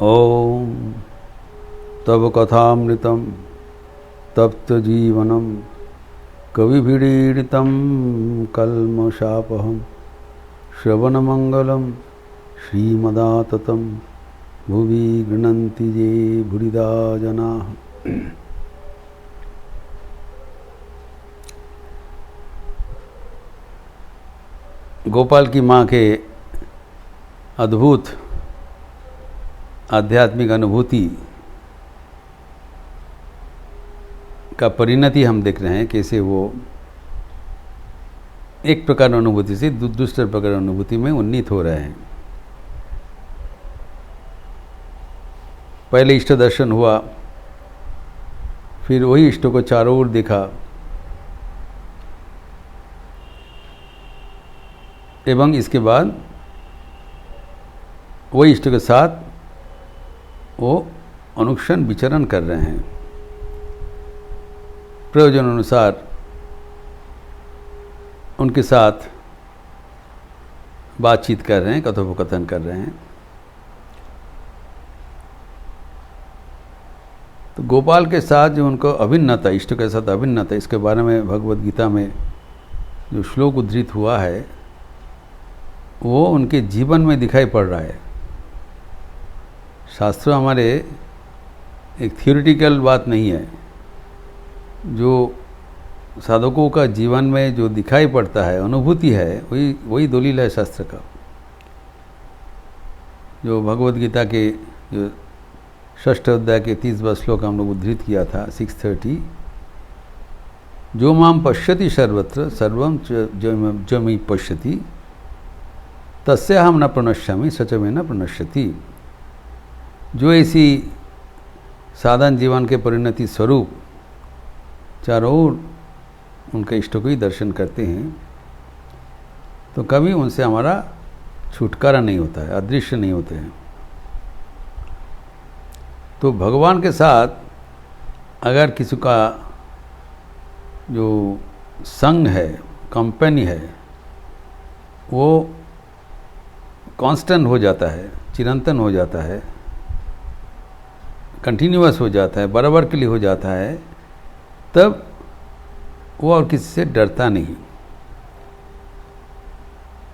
ॐ तव कथामृतं तप्तजीवनं कविभिरीडितं कल्मषापहं श्रवणमंगलं श्रीमदाततं भुवि गृह्णन्ति ये भूरिदा जनाः। गोपाल की माँ के अद्भुत आध्यात्मिक अनुभूति का परिणति हम देख रहे हैं, कैसे वो एक प्रकार अनुभूति से दूसरे प्रकार अनुभूति में उन्नीत हो रहे हैं। पहले इष्ट दर्शन हुआ, फिर वही इष्ट को चारों ओर देखा, एवं इसके बाद वही इष्ट के साथ वो अनुक्षण विचरण कर रहे हैं। प्रयोजन अनुसार उनके साथ बातचीत कर रहे हैं, कथोपकथन कर रहे हैं। तो गोपाल के साथ जो उनको अभिन्नता, इष्ट के साथ अभिन्नता, इसके बारे में भगवद गीता में जो श्लोक उद्धृत हुआ है वो उनके जीवन में दिखाई पड़ रहा है। शास्त्र हमारे एक थियोरिटिकल बात नहीं है, जो साधकों का जीवन में जो दिखाई पड़ता है, अनुभूति है, वही दलील है शास्त्र का। जो भगवद गीता के जो 6ठ अध्याय के 30वां श्लोक हम लोग उद्धृत किया था, 630, जो माम पश्यति सर्वत्र सर्वं च मयि पश्यति तस्य हम न प्रणश्यामि सच में न प्रणश्यति। जो ऐसी साधन जीवन के परिणति स्वरूप चारों ओर उनके इष्टों को ही दर्शन करते हैं, तो कभी उनसे हमारा छुटकारा नहीं होता है, अदृश्य नहीं होते हैं। तो भगवान के साथ अगर किसी का जो संग है, कंपनी है, वो कांस्टेंट हो जाता है, चिरंतन हो जाता है, कंटिन्यूअस हो जाता है, बराबर के लिए हो जाता है, तब वो और किसी से डरता नहीं।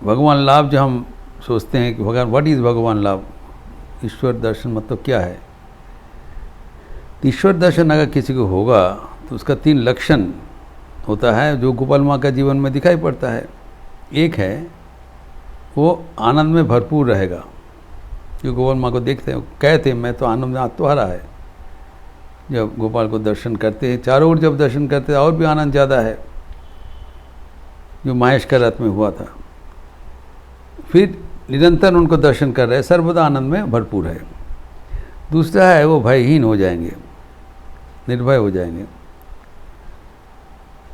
भगवान लाभ जो हम सोचते हैं कि भगवान, व्हाट इज़ भगवान लाभ, ईश्वर दर्शन मतलब क्या है। ईश्वर दर्शन अगर किसी को होगा तो उसका 3 लक्षण होता है जो गोपाल माँ का जीवन में दिखाई पड़ता है। एक है वो आनंद में भरपूर रहेगा। जो गोपाल माँ को देखते हैं, कहते हैं मैं तो आनंद में आत्महारा है। जब गोपाल को दर्शन करते हैं, चारों ओर जब दर्शन करते हैं, और भी आनंद ज़्यादा है, जो माहेश का रथ में हुआ था। फिर निरंतर उनको दर्शन कर रहे हैं, सर्वदा आनंद में भरपूर है। दूसरा है वो भयहीन हो जाएंगे, निर्भय हो जाएंगे।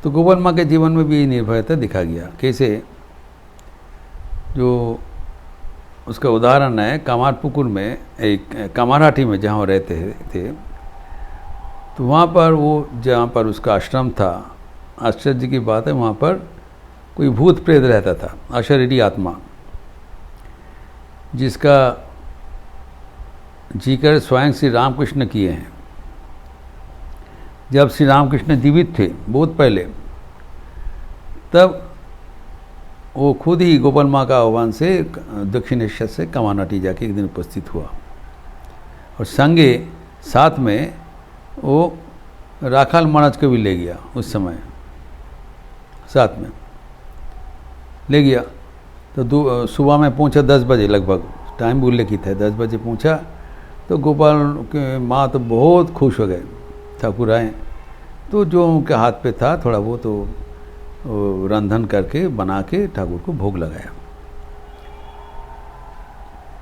तो गोपाल माँ के जीवन में भी यही निर्भयता दिखा गया। कैसे, जो उसका उदाहरण है कामारपुकुर में, एक कामारहाटी में जहाँ वो रहते थे, तो वहाँ पर वो जहाँ पर उसका आश्रम था, आश्चर्य की बात है, वहाँ पर कोई भूत प्रेत रहता था, अशरीरी आत्मा, जिसका जिक्र स्वयं श्री रामकृष्ण किए हैं। जब श्री रामकृष्ण जीवित थे बहुत पहले, तब वो खुद ही गोपाल माँ का आह्वान से दक्षिणेश्वर से कामारहाटी जाके एक दिन उपस्थित हुआ, और संगे साथ में वो राखाल महाराज को भी ले गया। उस समय साथ में ले गया। तो सुबह में पहुंचा 10 बजे लगभग, टाइम उल्लेखित है, 10 बजे पहुंचा। तो गोपाल के माँ तो बहुत खुश हो गए, ठाकुर आए। तो जो उनके हाथ पे था थोड़ा वो तो रंधन करके बना के ठाकुर को भोग लगाया।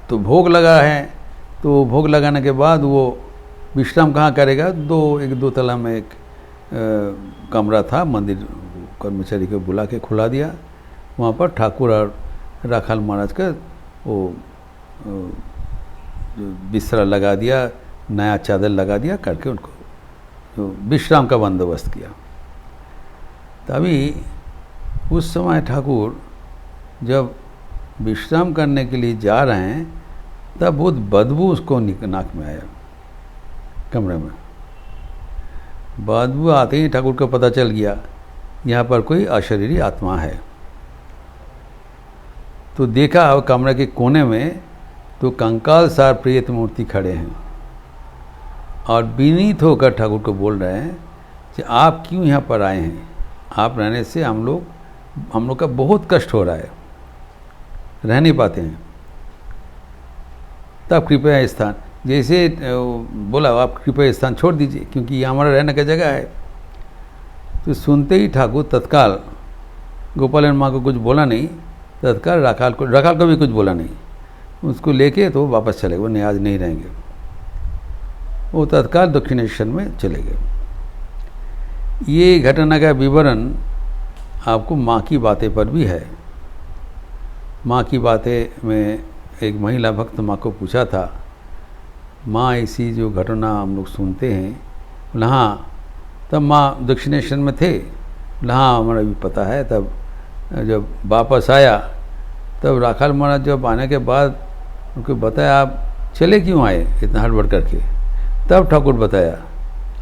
तो भोग लगा है, तो भोग लगाने के बाद वो विश्राम कहाँ करेगा, एक दो तला में एक कमरा था, मंदिर कर्मचारी को बुला के खुला दिया। वहाँ पर ठाकुर और राखाल महाराज का वो बिस्तरा लगा दिया, नया चादर लगा दिया, करके उनको जो विश्राम का बंदोबस्त किया। तभी उस समय ठाकुर जब विश्राम करने के लिए जा रहे हैं, तब बहुत बदबू उसको नाक में आया। कमरे में बदबू आते ही ठाकुर को पता चल गया यहाँ पर कोई अशरीरी आत्मा है। तो देखा कमरे के कोने में तो कंकाल सार प्रेत मूर्ति खड़े हैं और विनीत होकर ठाकुर को बोल रहे हैं कि आप क्यों यहाँ पर आए हैं, आप रहने से हम लोग का बहुत कष्ट हो रहा है, रह नहीं पाते हैं। तब कृपया स्थान, जैसे बोला आप कृपया स्थान छोड़ दीजिए क्योंकि ये हमारा रहने का जगह है। तो सुनते ही ठाकुर तत्काल, गोपाल माँ को कुछ बोला नहीं, तत्काल राखाल को भी कुछ बोला नहीं, उसको लेके तो वापस चले गए, वो नहीं आज नहीं रहेंगे। वो तत्काल दक्षिणेश्वर में चले गए। ये घटना का विवरण आपको माँ की बातें पर भी है। माँ की बातें में एक महिला भक्त माँ को पूछा था, माँ ऐसी जो घटना हम लोग सुनते हैं, बोला हाँ। तब माँ दक्षिणेश्वर में थे, बोला हाँ हमारा भी पता है। तब जब वापस आया तब राखाल महाराज जब आने के बाद उनको बताया आप चले क्यों आए इतना हड़बड़ करके। तब ठाकुर बताया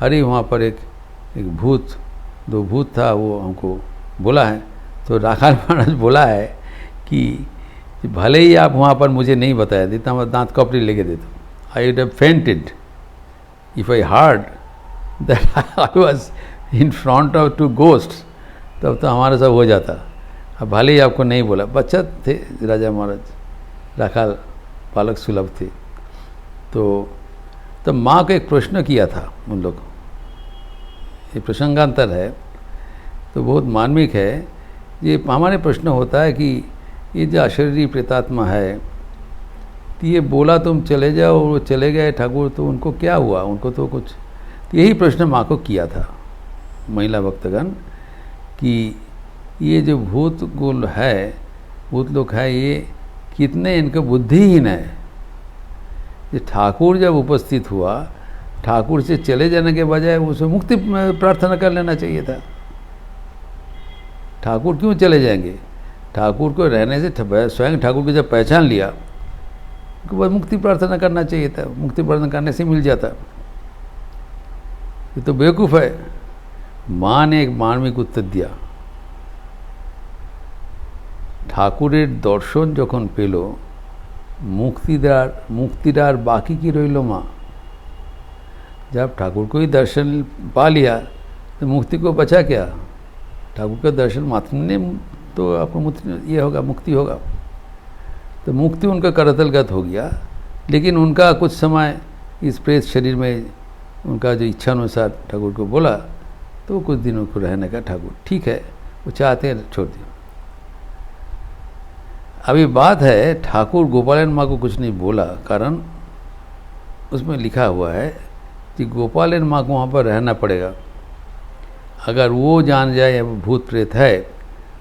अरे वहाँ पर एक भूत, 2 भूत था, वो हमको बोला है। तो राखाल महाराज बोला है कि भले ही आप वहाँ पर मुझे नहीं बताया देता, मैं दांत कपड़ी लेके देता, I would have fainted if I heard that I was in front of 2 ghosts। तब तो हमारा सब हो जाता। अब भले ही आपको नहीं बोला, बच्चा थे राजा महाराज, राखाल बालक सुलभ थे। तो माँ को एक प्रश्न किया था उन लोग, ये प्रसंगांतर है तो बहुत मार्मिक है। ये हमारे प्रश्न होता है कि ये जो अशरीरी प्रेतात्मा है, तो ये बोला तुम चले जाओ, वो चले गए ठाकुर, तो उनको क्या हुआ, उनको तो कुछ। तो यही प्रश्न माँ को किया था महिला भक्तगण कि ये जो भूत लोग है ये कितने इनके बुद्धिहीन है। ये ठाकुर जब उपस्थित हुआ, ठाकुर से चले जाने के बजाय उसे मुक्ति प्रार्थना कर लेना चाहिए था। ठाकुर क्यों चले जाएंगे, ठाकुर को रहने से स्वयं ठाकुर को जब पहचान लिया उसके बाद मुक्ति प्रार्थना करना चाहिए था, मुक्ति प्रार्थना करने से मिल जाता। ये तो बेवकूफ़ है। माँ ने एक मार्मिक उत्तर दिया, ঠাকুরের দর্শন যখন পেল मुक्तिदार बाकी की रहिलो माँ। जब ठाकुर को ही दर्शन पा लिया तो मुक्ति को बचा क्या। ठाकुर का दर्शन मात्र ने तो आपको ये होगा, मुक्ति होगा। तो मुक्ति उनका करतलगत हो गया, लेकिन उनका कुछ समय इस प्रेत शरीर में उनका जो इच्छा अनुसार ठाकुर को बोला तो कुछ दिन उनको रहने का ठाकुर ठीक है, वो चाहते हैं छोड़ दिया। अभी बात है ठाकुर गोपालन माँ को कुछ नहीं बोला, कारण उसमें लिखा हुआ है कि गोपालन माँ को वहाँ पर रहना पड़ेगा। अगर वो जान जाए या भूत प्रेत है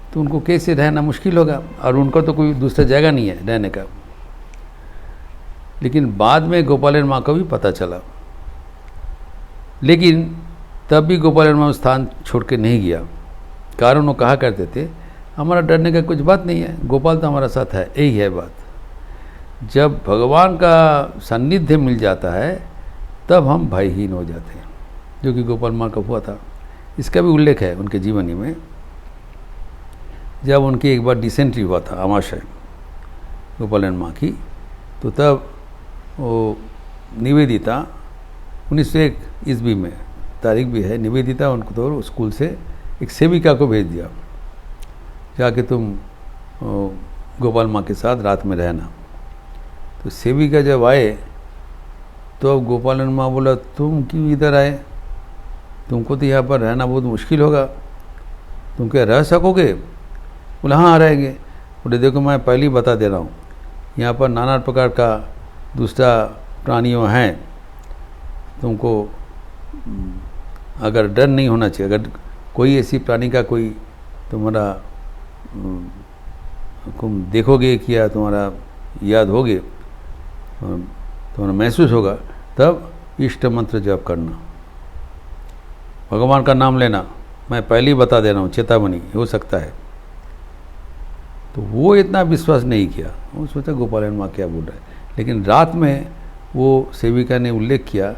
तो उनको कैसे रहना मुश्किल होगा, और उनका तो कोई दूसरा जगह नहीं है रहने का। लेकिन बाद में गोपालन माँ को भी पता चला, लेकिन तब भी गोपालन माँ स्थान छोड़ के नहीं गया। कारण वो कहा करते थे हमारा डरने का कुछ बात नहीं है, गोपाल तो हमारा साथ है। यही है बात, जब भगवान का सान्निध्य मिल जाता है तब हम भयहीन हो जाते हैं, जो कि गोपाल माँ का हुआ था। इसका भी उल्लेख है उनके जीवनी में। जब उनकी एक बार डिसेंट्री हुआ था, आमाशय गोपालन माँ की, तो तब वो निवेदिता 1901 ईस्वी में, तारीख भी है, निवेदिता उनको तो स्कूल से एक सेविका को भेज दिया, जाके तुम गोपाल माँ के साथ रात में रहना। तो सेविका जब आए तो अब गोपालन माँ बोला तुम क्यों इधर आए, तुमको तो यहाँ पर रहना बहुत मुश्किल होगा, तुम क्या रह सकोगे। बोला हाँ रहेंगे। बोले देखो मैं पहले ही बता दे रहा हूँ, यहाँ पर नाना प्रकार का दूसरा प्राणियों हैं, तुमको अगर डर नहीं होना चाहिए। अगर कोई ऐसी प्राणी का कोई तुम्हारा तुम देखोगे कि या तुम्हारा याद होगे, तुम्हारा महसूस होगा, तब इष्ट मंत्र जप करना, भगवान का नाम लेना। मैं पहले ही बता दे रहा हूँ, चेतावनी हो सकता है। तो वो इतना विश्वास नहीं किया, वो सोचा गोपालन माँ क्या बोल रहा है। लेकिन रात में वो सेविका ने उल्लेख किया,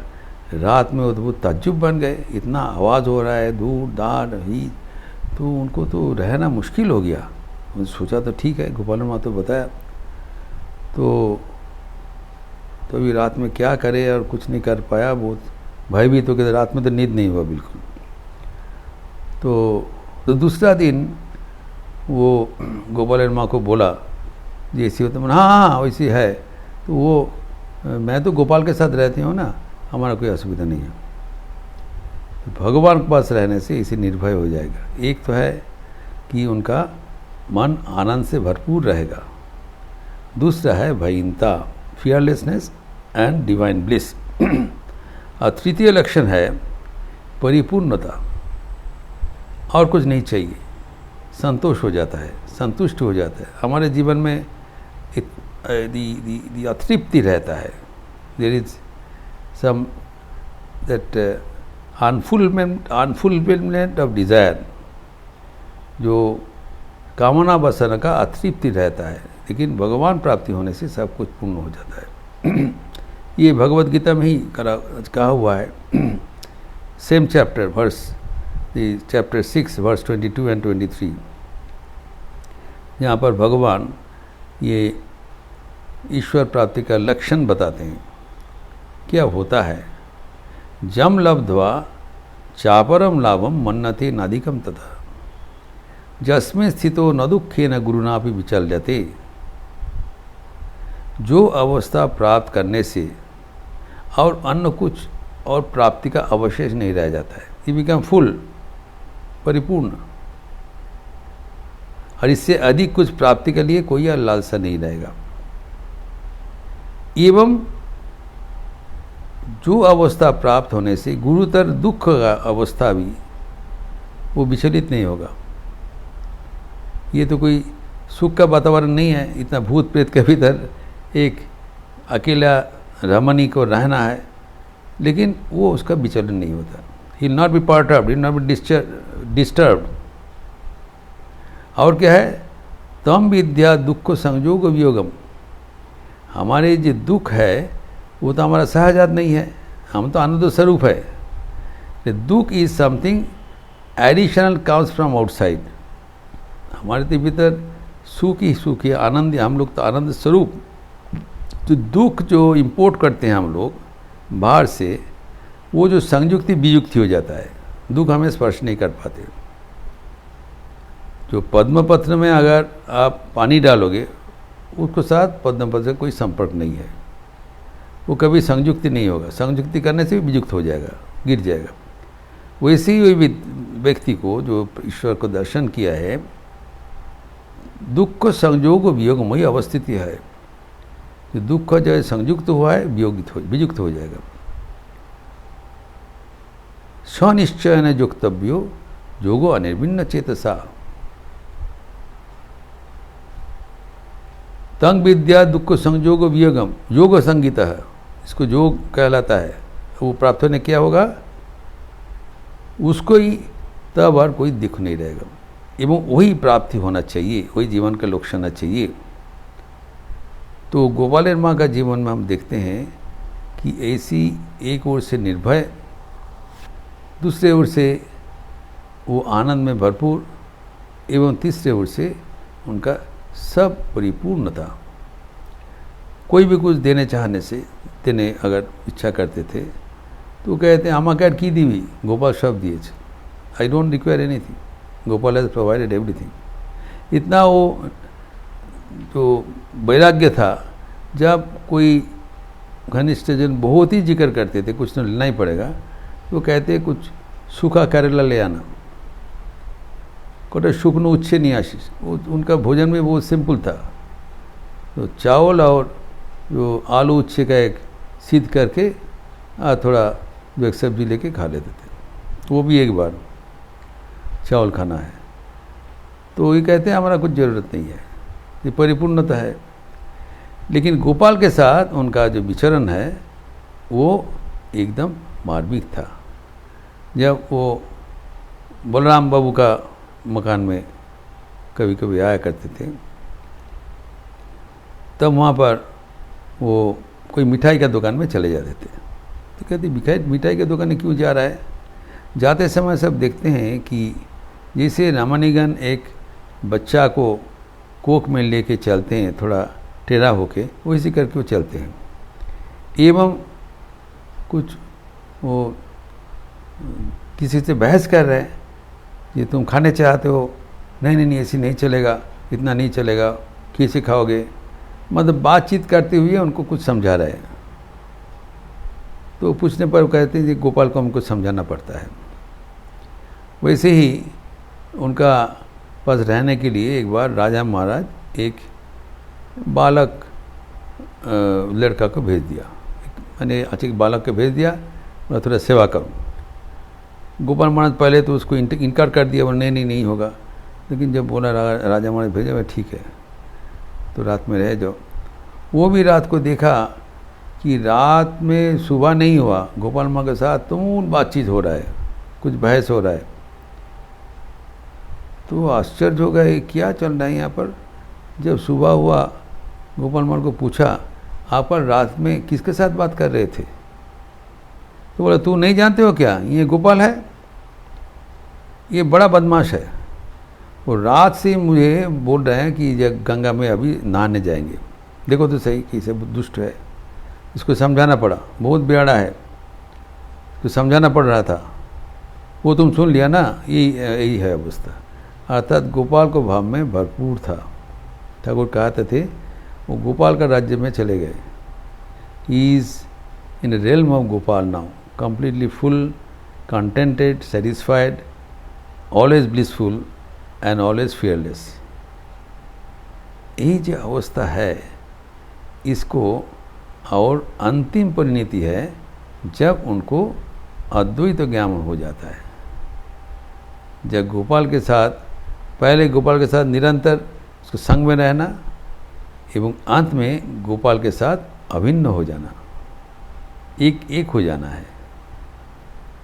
रात में वो ताज्जुब बन गए, इतना आवाज़ हो रहा है दूर दार ही, तो उनको तो रहना मुश्किल हो गया। उन्होंने सोचा तो ठीक है, गोपाल वर्मा तो बताया, तो अभी रात में क्या करे और कुछ नहीं कर पाया, बहुत भाई भी तो कहते रात में तो नींद नहीं हुआ बिल्कुल। तो दूसरा दिन वो गोपाल वर्मा को बोला जी ऐसी होता, मैंने हाँ वैसी है, तो वो मैं तो गोपाल के साथ रहती हूँ ना, हमारा कोई असुविधा नहीं है। तो भगवान के पास रहने से इसे निर्भय हो जाएगा। एक तो है कि उनका मन आनंद से भरपूर रहेगा, दूसरा है भयहीनता, फियरलेसनेस एंड डिवाइन ब्लिस। और तृतीय लक्षण है परिपूर्णता, और कुछ नहीं चाहिए, संतोष हो जाता है, संतुष्ट हो जाता है। हमारे जीवन में दी अतृप्ति रहता है, there is some that unfulfilment of desire, जो कामना वासना का अतृप्ति रहता है, लेकिन भगवान प्राप्ति होने से सब कुछ पूर्ण हो जाता है। ये भगवद गीता में ही कहा हुआ है, same chapter verse chapter 6 verse 22 and 23, यहाँ पर भगवान ये ईश्वर प्राप्ति का लक्षण बताते हैं। क्या होता है, जम लब्ध्वा चापरम लाभम मन्नते नादिकम तथा जस्में स्थितो न दुखे न गुरुनापि विचल्यते। जो अवस्था प्राप्त करने से और अन्य कुछ और प्राप्ति का अवशेष नहीं रह जाता है, ये बिकम फुल, परिपूर्ण, और इससे अधिक कुछ प्राप्ति के लिए कोई लालसा नहीं रहेगा। एवं जो अवस्था प्राप्त होने से गुरुतर दुख का अवस्था भी वो विचलित नहीं होगा। ये तो कोई सुख का वातावरण नहीं है, इतना भूत प्रेत के भीतर एक अकेला रमणी को रहना है, लेकिन वो उसका विचलन नहीं होता। He not be perturbed, he not be disturbed. और क्या है, तम विद्या दुख संयोग वियोगम। हमारे जो दुख है वो तो हमारा सहजात नहीं है, हम तो आनंद स्वरूप है। दुख is something additional comes from outside. हमारे तो भीतर सुख ही सुख है, आनंद, हम लोग तो आनंद स्वरूप। तो दुख जो इंपोर्ट करते हैं हम लोग बाहर से, वो जो संयुक्ति वियुक्ति हो जाता है, दुख हमें स्पर्श नहीं कर पाते। जो पद्म पत्र में अगर आप पानी डालोगे, उसके साथ पद्म पत्र का कोई संपर्क नहीं है, वो कभी संयुक्ति नहीं होगा। संयुक्ति करने से भी वियुक्त हो जाएगा, गिर जाएगा। वैसे ही व्यक्ति को जो ईश्वर को दर्शन किया है, दुख को संयोग वियोगमयी अवस्थिति है। जो दुख का जो संयुक्त हुआ है वियुक्त हो जाएगा। स्वनिश्चयन युक्तव्यो योगो अनिर्भिन्न चेतसा। तंग विद्या दुख संयोग वियोगम, योग संगीत है, इसको योग कहलाता है। वो प्राप्त होने क्या होगा, उसको ही तब और कोई दुख नहीं रहेगा, एवं वही प्राप्ति होना चाहिए, वही जीवन का लक्ष्य होना चाहिए। तो गोपाल वर्मा का जीवन में हम देखते हैं कि ऐसी एक ओर से निर्भय, दूसरे ओर से वो आनंद में भरपूर, एवं तीसरे ओर से उनका सब परिपूर्णता। कोई भी कुछ देने चाहने से देने अगर इच्छा करते थे तो कहते हैं आमाकार की दीवी, गोपाल सब दिए, I don't require anything, Gopal has provided everything. इतना वो जो वैराग्य था, जब कोई घनिष्ठ जन बहुत ही जिक्र करते थे कुछ तो लेना ही पड़ेगा, तो कहते कुछ सूखा करेला ले आना, कोटे सुख न उच्छे नहीं आशीष। उनका भोजन में बहुत सिंपल था, तो चावल और जो आलू उच्छे का एक सीध करके थोड़ा जो एक सब्जी लेके खा लेते थे, वो भी एक बार चावल खाना है। तो ये कहते हैं हमारा कुछ ज़रूरत नहीं है, ये परिपूर्णता है। लेकिन गोपाल के साथ उनका जो विचरण है वो एकदम मार्मिक था। जब वो बलराम बाबू का मकान में कभी कभी आया करते थे, तब वहाँ पर वो कोई मिठाई का दुकान में चले जाते थे। तो कहती मिठाई के दुकान में क्यों जा रहा है? जाते समय सब देखते हैं कि जैसे रामानुजन एक बच्चा को कोख में लेके चलते हैं थोड़ा टेढ़ा होके, वैसे करके वो चलते हैं। एवं कुछ वो किसी से बहस कर रहे हैं, ये तुम खाने चाहते हो, नहीं ऐसे नहीं चलेगा, इतना नहीं चलेगा, कैसे खाओगे, मतलब बातचीत करते हुए उनको कुछ समझा रहे हैं। तो पूछने पर वो कहते हैं कि गोपाल को हमको समझाना पड़ता है। वैसे ही उनका पास रहने के लिए एक बार राजा महाराज एक बालक लड़का को भेज दिया, मैंने अच्छे बालक को भेज दिया, मैं थोड़ा सेवा करूँ। गोपाल महाराज पहले तो उसको इनकार कर दिया, वो नहीं होगा, लेकिन जब बोला राजा महाराज भेजा, मैं ठीक है तो रात में रह जाओ। वो भी रात को देखा कि रात में सुबह नहीं हुआ, गोपाल माँ के साथ तुम बातचीत हो रहा है, कुछ बहस हो रहा है। तो आश्चर्य हो गए, क्या चल रहा है यहाँ पर। जब सुबह हुआ, गोपाल माँ को पूछा, आप पर रात में किसके साथ बात कर रहे थे? तो बोला, तू नहीं जानते हो क्या, ये गोपाल है, ये बड़ा बदमाश है, वो रात से मुझे बोल रहे हैं कि गंगा में अभी नहाने जाएंगे। देखो तो सही कि इसे दुष्ट है, इसको समझाना पड़ा, बहुत बेड़ा है, तो समझाना पड़ रहा था। वो तुम सुन लिया ना, यही है अवस्था। अर्थात गोपाल को भाव में भरपूर था। ठाकुर कहते थे वो गोपाल का राज्य में चले गए। He is in realm of Gopal now, completely full, contented, satisfied, always blissful and always fearless। ये जो अवस्था है, इसको और अंतिम परिणति है जब उनको अद्वैत ज्ञान हो जाता है। जब गोपाल के साथ, पहले गोपाल के साथ निरंतर उसके संग में रहना एवं अंत में गोपाल के साथ अभिन्न हो जाना, एक हो जाना है।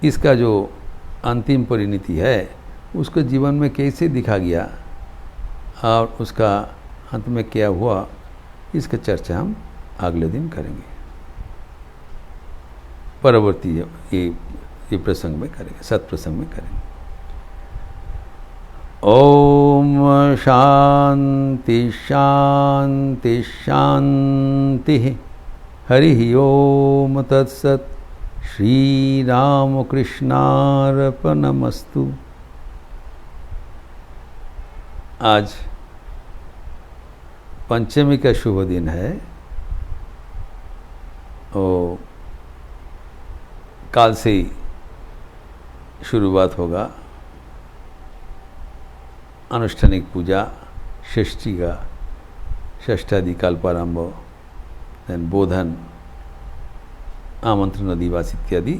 इसका जो अंतिम परिणति है उसको जीवन में कैसे दिखा गया और उसका अंत में क्या हुआ, इसका चर्चा हम अगले दिन करेंगे, परवर्ती ये प्रसंग में करेंगे, सत्प्रसंग में करेंगे। ओम शांति शांति शांति। हरि ओम तत्सत। श्री राम कृष्णार्पणमस्तु। आज पंचमी का शुभ दिन है और काल से ही शुरुआत होगा अनुष्ठानिक पूजा, षष्ठी का षष्ठादि कल्पारंभ, देन बोधन, आमंत्रण अधिवास इत्यादि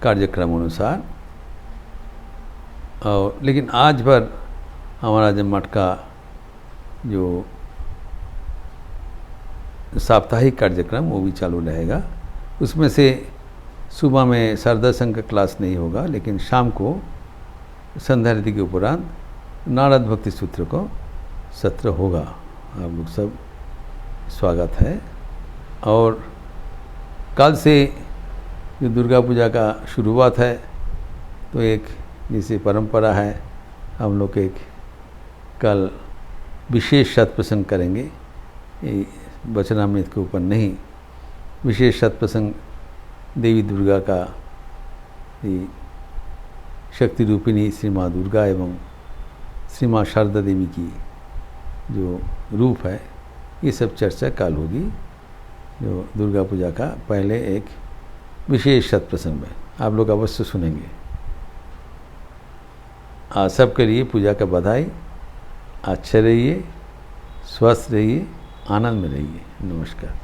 कार्यक्रम अनुसार। और लेकिन आज भर हमारा जब मठ का जो साप्ताहिक कार्यक्रम वो भी चालू रहेगा। उसमें से सुबह में शारदा संघ का क्लास नहीं होगा, लेकिन शाम को संध्या रीति के उपरांत नारद भक्ति सूत्र को सत्र होगा। आप लोग सब स्वागत है। और कल से जो दुर्गा पूजा का शुरुआत है, तो एक जैसे परंपरा है, हम लोग एक कल विशेष सत्प्रसंग करेंगे। ये वचनामृत के ऊपर नहीं, विशेष सत्प्रसंग देवी दुर्गा का, ये शक्ति रूपिणी श्री माँ दुर्गा एवं श्री माँ शारदा देवी की जो रूप है, ये सब चर्चा कल होगी। जो दुर्गा पूजा का पहले एक विशेष सत्प्रसंग में आप लोग अवश्य सुनेंगे। आज सबके लिए पूजा का बधाई। अच्छे रहिए, स्वस्थ रहिए, आनंद में रहिए। नमस्कार।